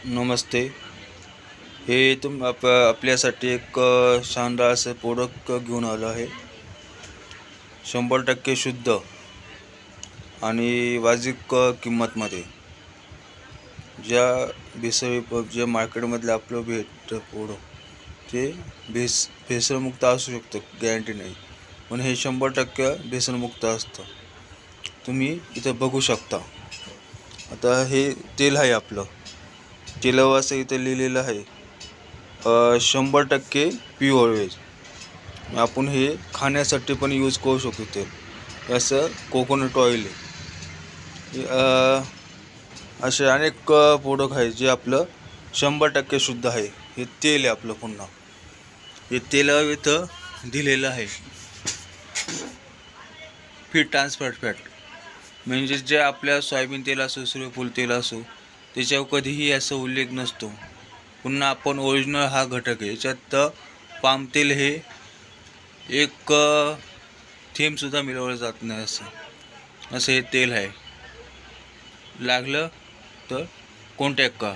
नमस्ते. हे आपल्यासाठी एक शानदार असं प्रोडक्ट घेऊन आलो आहे. 100% शुद्ध आणि वाजवी किंमतमध्ये. ज्या जे मार्केटमधलं आपलं भेटतं प्रोडक्ट ते भेसळमुक्त असू शकतं, गॅरंटी नाही, पण हे 100% भेसळमुक्त असतं. तुम्ही इथं बघू शकता. आता हे तेल आहे आपलं. तेलावर असं इथं लिहिलेलं आहे 100% प्युअर व्हेज. आपण हे खाण्यासाठी पण यूज करू शकतो. तेल असं कोकोनट ऑइल आहे. असे अनेक प्रोडक्ट आहे जे आपलं 100% शुद्ध आहे. हे तेल आहे आपलं. पुन्हा हे तेलावर इथं दिलेलं आहे फीड ट्रान्सफर फॅट, म्हणजे जे आपल्या सोयाबीन तेल असो, सूर्यफूल तेल असो, त्याच्यावर कधीही असा उल्लेख नसतो. पुन्हा आपण ओरिजिनल हा घटक आहे. याच्यात पाम तेल हे एक थेंबसुद्धा मिळवलं जात नाही. असं हे तेल आहे. लागलं तर कॉन्टॅक्ट करा.